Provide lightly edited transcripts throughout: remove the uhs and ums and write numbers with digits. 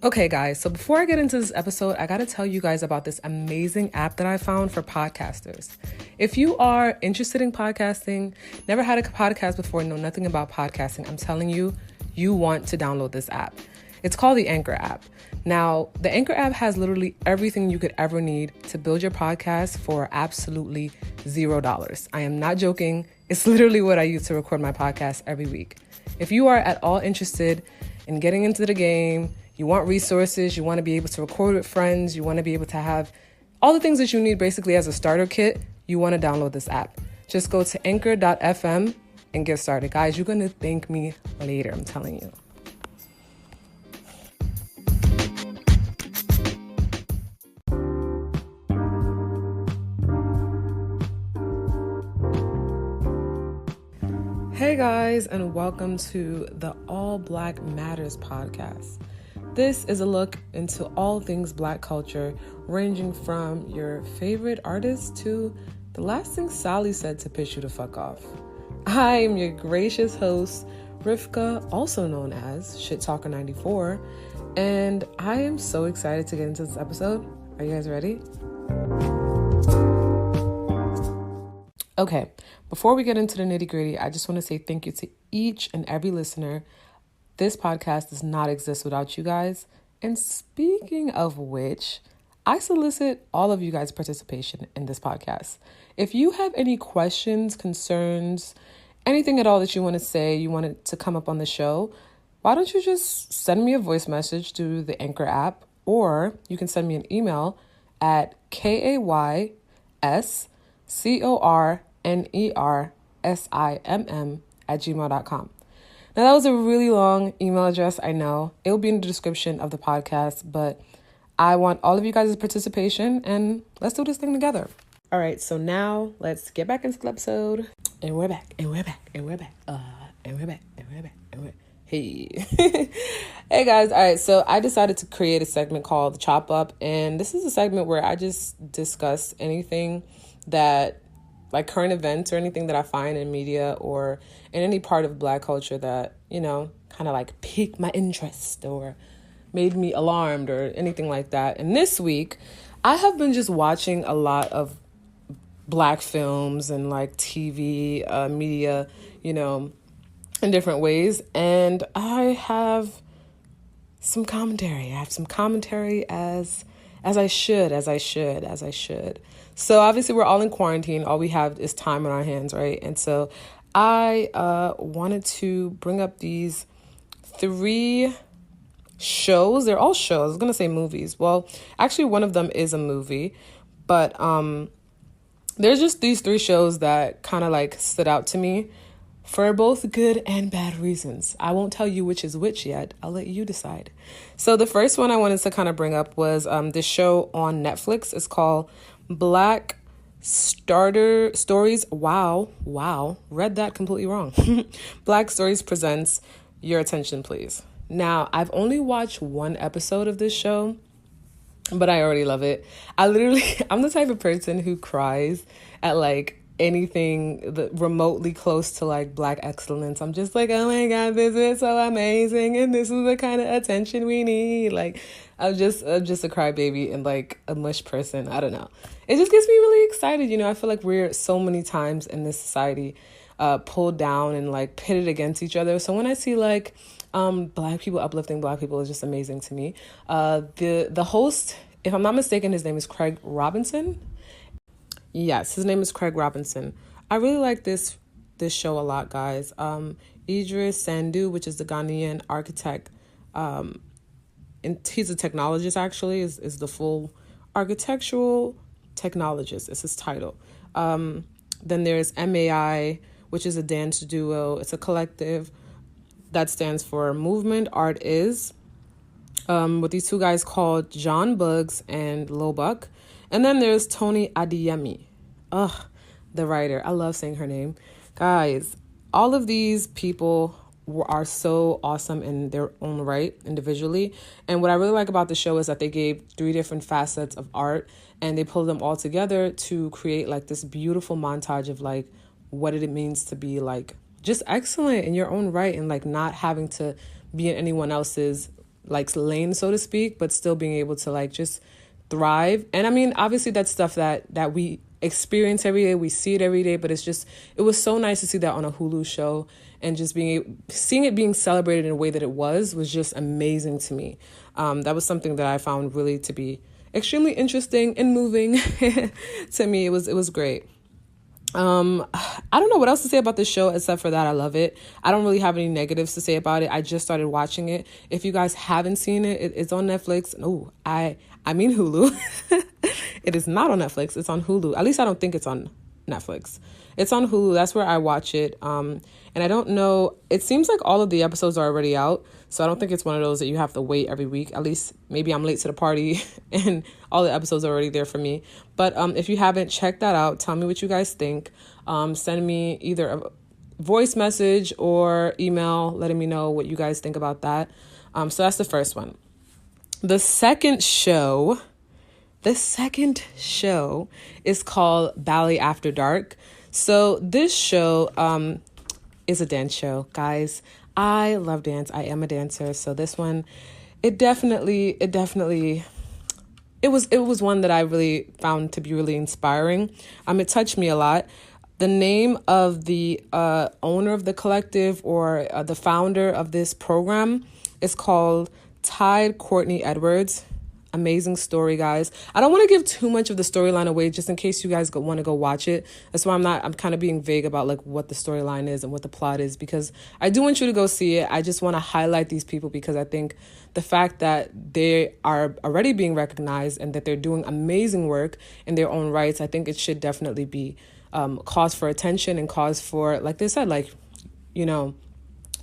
Okay, guys, so before I get into this episode, I gotta tell you guys about this amazing app that I found for podcasters. If you are interested in podcasting, never had a podcast before, know nothing about podcasting, I'm telling you, you want to download this app. It's called the Anchor app. Now, the Anchor app has literally everything you could ever need to build your podcast for absolutely $0. I am not joking. It's literally what I use to record my podcast every week. If you are at all interested in getting into the game, you want resources, you want to be able to record with friends, you want to be able to have all the things that you need basically as a starter kit, you want to download this app. Just go to anchor.fm and get started. Guys, you're going to thank me later, I'm telling you. Hey guys, and welcome to the All Black Matters podcast. This is a look into all things Black culture, ranging from your favorite artists to the last thing Sally said to piss you the fuck off. I am your gracious host, Rivka, also known as Shit Talker 94, and I am so excited to get into this episode. Are you guys ready? Okay, before we get into the nitty-gritty, I just want to say thank you to each and every listener. This podcast does not exist without you guys. And speaking of which, I solicit all of you guys' participation in this podcast. If you have any questions, concerns, anything at all that you want to say, you want it to come up on the show, why don't you just send me a voice message through the Anchor app, or you can send me an email at kayscornersim@gmail.com. Now, that was a really long email address, I know. It'll be in the description of the podcast, but I want all of you guys' participation, and let's do this thing together. All right, so now let's get back into the episode. And we're back, and we're back, and we're back, and we're back, and we're back, and we're hey. Hey, guys. All right, so I decided to create a segment called Chop Up, and this is a segment where I just discuss anything that, like current events or anything that I find in media or in any part of Black culture that, you know, kind of like piqued my interest or made me alarmed or anything like that. And this week, I have been just watching a lot of Black films and like TV, media, you know, in different ways. And I have some commentary. I have some commentary as I should. So obviously we're all in quarantine. All we have is time on our hands, right? And so I wanted to bring up these 3 shows. They're all shows. I was going to say movies. Well, actually one of them is a movie, but there's just these 3 shows that kind of like stood out to me for both good and bad reasons. I won't tell you which is which yet. I'll let you decide. So the first one I wanted to kind of bring up was this show on Netflix. It's called Black Starter Stories. Wow. Read that completely wrong. Black Stories presents Your Attention, Please. Now, I've only watched 1 episode of this show, but I already love it. I'm the type of person who cries at like anything that remotely close to like Black excellence. I'm just like, oh my God, this is so amazing, and this is the kind of attention we need. Like, I'm just a crybaby and like a mush person. I don't know. It just gets me really excited. You know, I feel like we're so many times in this society pulled down and like pitted against each other. So when I see like Black people uplifting Black people, is just amazing to me. The host, if I'm not mistaken, his name is Craig Robinson. Yes, his name is Craig Robinson. I really like this show a lot, guys. Idris Sandu, which is the Ghanaian architect, and he's a technologist, actually, is the full architectural technologist. It's his title. Then there's MAI, which is a dance duo. It's a collective that stands for Movement Art Is, with these 2 guys called John Buggs and Lil Buck. And then there's Tony Adeyemi. The writer. I love saying her name. Guys, all of these people are so awesome in their own right, individually. And what I really like about the show is that they gave 3 different facets of art, and they pulled them all together to create like this beautiful montage of like what it means to be like just excellent in your own right, and like not having to be in anyone else's like lane, so to speak, but still being able to like just thrive. And I mean, obviously that's stuff that we experience every day, we see it every day, but it was so nice to see that on a Hulu show, and just seeing it being celebrated in a way that it was just amazing to me. That was something that I found really to be extremely interesting and moving to me. It was great. I don't know what else to say about this show except for that I love it. I don't really have any negatives to say about it. I just started watching it. If you guys haven't seen it, it's on Netflix. Oh, I mean Hulu. It is not on Netflix. It's on Hulu. At least I don't think it's on Netflix. It's on Hulu. That's where I watch it. And I don't know. It seems like all of the episodes are already out. So I don't think it's one of those that you have to wait every week. At least maybe I'm late to the party and all the episodes are already there for me. But if you haven't, check that out. Tell me what you guys think. Send me either a voice message or email letting me know what you guys think about that. So that's the first one. The second show is called Ballet After Dark. So this show is a dance show, guys. I love dance. I am a dancer. So this one, it was one that I really found to be really inspiring. It touched me a lot. The name of the owner of the collective, or the founder of this program, is called Tide Courtney Edwards. Amazing story, guys. I don't want to give too much of the storyline away, just in case you guys want to go watch it. That's why I'm kind of being vague about like what the storyline is and what the plot is, because I do want you to go see it. I just want to highlight these people because I think the fact that they are already being recognized and that they're doing amazing work in their own rights, I think it should definitely be cause for attention and cause for, like they said, like,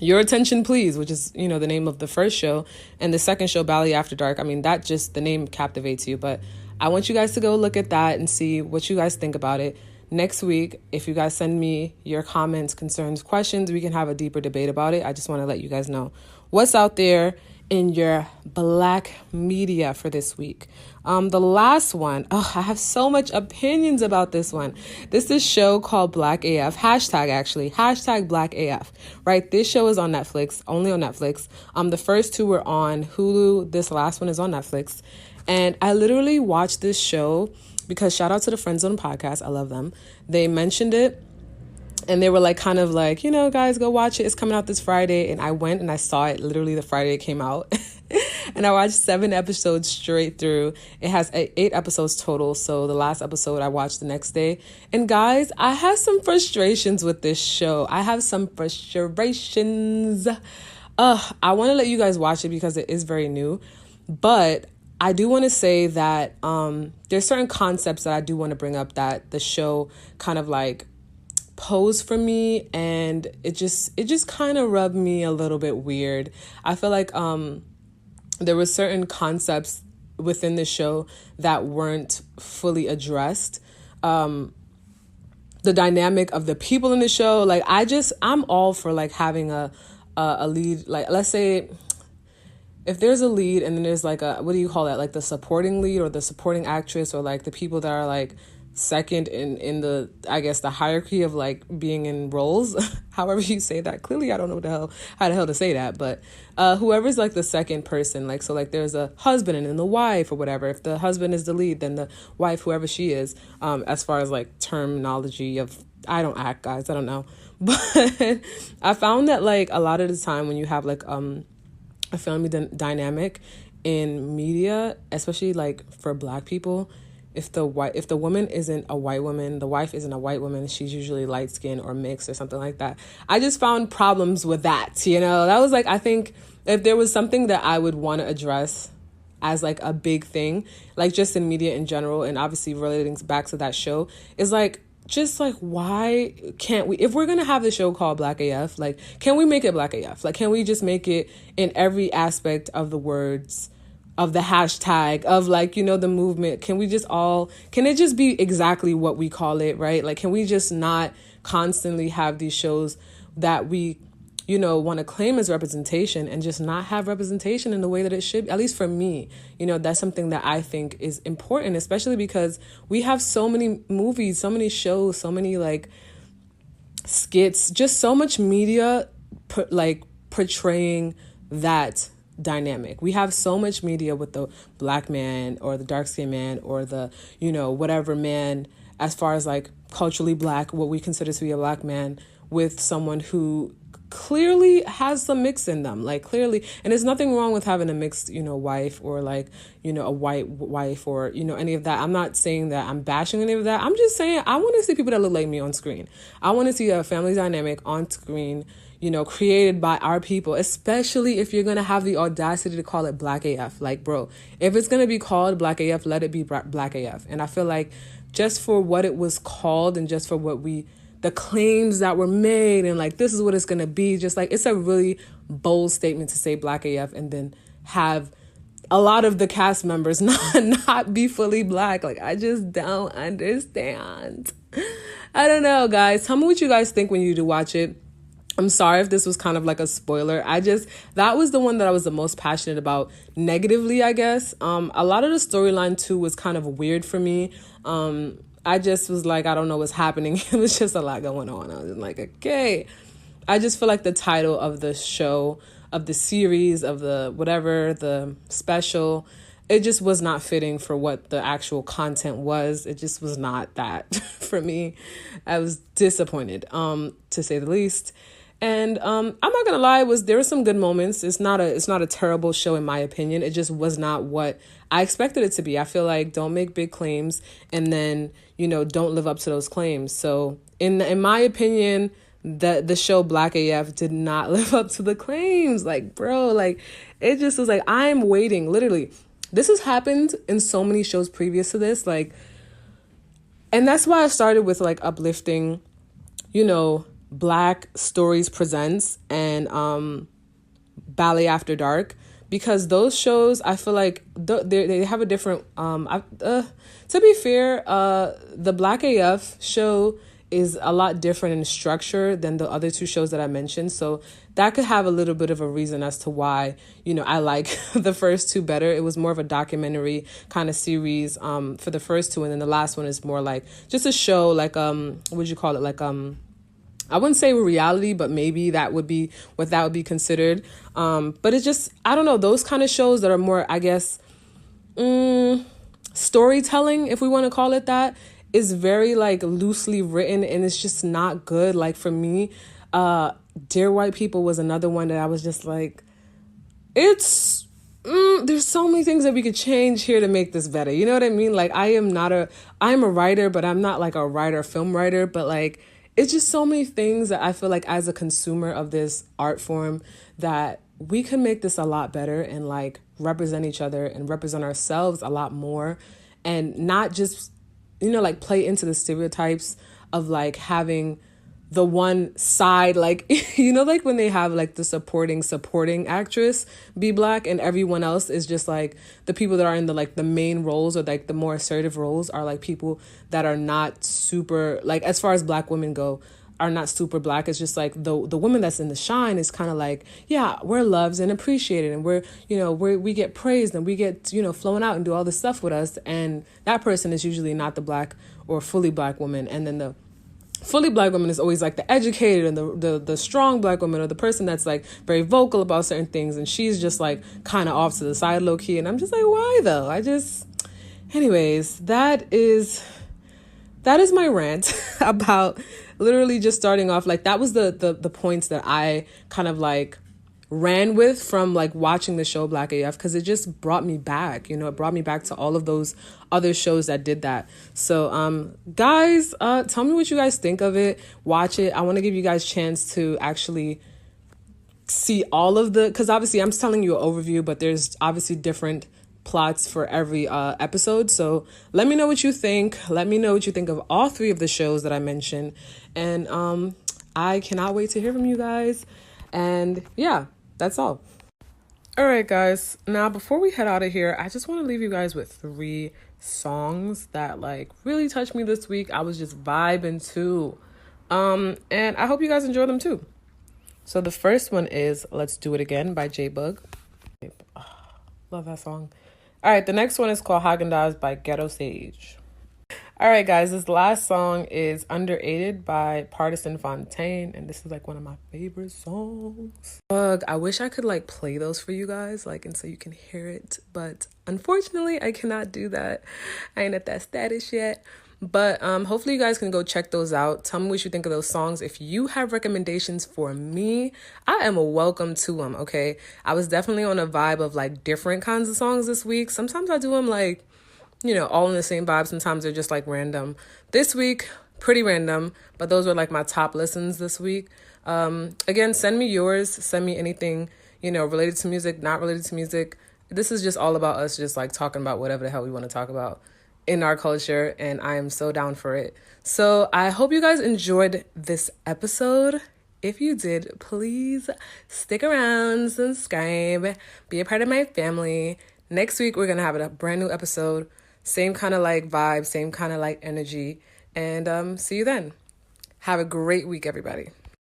your attention, please, which is, the name of the first show. And the second show, Ballet After Dark, I mean, that just, the name captivates you. But I want you guys to go look at that and see what you guys think about it. Next week, if you guys send me your comments, concerns, questions, we can have a deeper debate about it. I just want to let you guys know what's out there in your Black media for this week. The last one, I have so much opinions about this one. This is a show called Black AF, hashtag Black AF, right? This show is on Netflix, only on Netflix. The first two were on Hulu. This last one is on Netflix. And I literally watched this show because, shout out to the Friend Zone podcast, I love them. They mentioned it. And they were like, kind of like, guys, go watch it. It's coming out this Friday. And I went and I saw it literally the Friday it came out. And I watched 7 episodes straight through. It has 8 episodes total. So the last episode I watched the next day. And guys, I have some frustrations with this show. I want to let you guys watch it because it is very new. But I do want to say that there's certain concepts that I do want to bring up that the show kind of like pose for me, and it just kind of rubbed me a little bit weird. I feel like there were certain concepts within the show that weren't fully addressed. The dynamic of the people in the show, like I'm all for like having a lead, like let's say if there's a lead and then there's like what do you call that, like the supporting lead or the supporting actress, or like the people that are like second in the, I guess, the hierarchy of like being in roles, however you say that. Clearly I don't know how the hell to say that, but whoever's like the second person, like, so like there's a husband and then the wife or whatever. If the husband is the lead, then the wife, whoever she is, as far as like terminology of, I don't act, guys, I don't know. But I found that like a lot of the time when you have like a family dynamic in media, especially like for Black people, if the woman isn't a white woman, the wife isn't a white woman, she's usually light skinned or mixed or something like that. I just found problems with that, That was like, I think if there was something that I would want to address as like a big thing, like just in media in general, and obviously relating back to that show, is like, just like, why can't we, if we're going to have the show called Black AF, like, can we make it Black AF? Like, can we just make it in every aspect of the words, of the hashtag, of like, the movement? Can it just be exactly what we call it, right? Like, can we just not constantly have these shows that we, want to claim as representation and just not have representation in the way that it should, at least for me. That's something that I think is important, especially because we have so many movies, so many shows, so many like skits, just so much media, portraying that dynamic. We have so much media with the black man or the dark skinned man or the, whatever man, as far as like culturally black, what we consider to be a black man, with someone who clearly has some mix in them, like clearly. And there's nothing wrong with having a mixed, wife, or like, a white wife, or, any of that. I'm not saying that I'm bashing any of that. I'm just saying I want to see people that look like me on screen. I want to see a family dynamic on screen, created by our people, especially if you're going to have the audacity to call it Black AF. Like, bro, if it's going to be called Black AF, let it be Black AF. And I feel like just for what it was called, and just for the claims that were made, and like, this is what it's going to be, just like, it's a really bold statement to say Black AF and then have a lot of the cast members not be fully black. Like, I just don't understand. I don't know, guys. Tell me what you guys think when you do watch it. I'm sorry if this was kind of like a spoiler. That was the one that I was the most passionate about negatively, I guess. A lot of the storyline too was kind of weird for me. I just was like, I don't know what's happening. It was just a lot going on. I was like, okay. I just feel like the title of the show, of the series, of the whatever, the special, it just was not fitting for what the actual content was. It just was not that for me. I was disappointed, to say the least. And I'm not gonna lie, there were some good moments. It's not a terrible show in my opinion. It just was not what I expected it to be. I feel like don't make big claims and then, don't live up to those claims. So in my opinion, the show Black AF did not live up to the claims. Like, bro, like, it just was like, I'm waiting. Literally, this has happened in so many shows previous to this. Like, and that's why I started with like uplifting, Black Stories Presents and Ballet After Dark, because those shows, I feel like they have a different, to be fair, the Black AF show is a lot different in structure than the other two shows that I mentioned. So that could have a little bit of a reason as to why, I like the first two better. It was more of a documentary kind of series for the first two. And then the last one is more like just a show, like, what would you call it? Like, I wouldn't say reality, but maybe that would be what that would be considered. But it's just, I don't know, those kind of shows that are more, I guess, storytelling, if we want to call it that, is very like loosely written, and it's just not good. Like, for me, Dear White People was another one that I was just like, there's so many things that we could change here to make this better. You know what I mean? Like, I'm a writer, but I'm not like a film writer, but like, it's just so many things that I feel like as a consumer of this art form that we can make this a lot better and like represent each other and represent ourselves a lot more, and not just, like play into the stereotypes of like having the one side, like, like when they have like the supporting actress be Black and everyone else is just like the people that are in the like the main roles or like the more assertive roles are like people that are not super, like, as far as Black women go, are not super Black. It's just like the woman that's in the shine is kind of like, yeah, we're loved and appreciated, and we get praised, and we get, flown out and do all this stuff with us. And that person is usually not the Black or fully Black woman. And then the fully Black woman is always like the educated and the strong Black woman, or the person that's like very vocal about certain things, and she's just like kind of off to the side low key. And I'm just like, why though? Anyways, that is my rant about literally just starting off. Like, that was the points that I kind of like ran with from like watching the show Black AF, because it just brought me back. It brought me back to all of those other shows that did that. So guys, tell me what you guys think of it. Watch it. I want to give you guys a chance to actually see all of because obviously I'm telling you an overview, but there's obviously different plots for every episode. So let me know what you think. Let me know what you think of all three of the shows that I mentioned. And I cannot wait to hear from you guys. And yeah, that's all. All right, guys. Now, before we head out of here, I just want to leave you guys with 3 songs that like really touched me this week. I was just vibing to. And I hope you guys enjoy them too. So the first one is Let's Do It Again by J-Bug. Love that song. All right, the next one is called Haagen-Dazs by Ghetto Sage. All All right, guys, this last song is Underated by Partisan Fontaine, and this is like one of my favorite songs. I wish I could like play those for you guys, like, and so you can hear it, but unfortunately I cannot do that. I ain't at that status yet. But hopefully you guys can go check those out. Tell me what you think of those songs. If you have recommendations for me, I am welcome to them, okay? I was definitely on a vibe of like different kinds of songs this week. Sometimes I do them like, you know, all in the same vibe. Sometimes they're just like random. This week, pretty random, but those were like my top listens this week. Again, send me yours. Send me anything, you know, related to music, not related to music. This is just all about us just like talking about whatever the hell we want to talk about in our culture, and I am so down for it. So I hope you guys enjoyed this episode. If you did, please stick around, subscribe, be a part of my family. Next week, we're going to have a brand new episode. Same kind of like vibe, same kind of like energy. And see you then. Have a great week, everybody.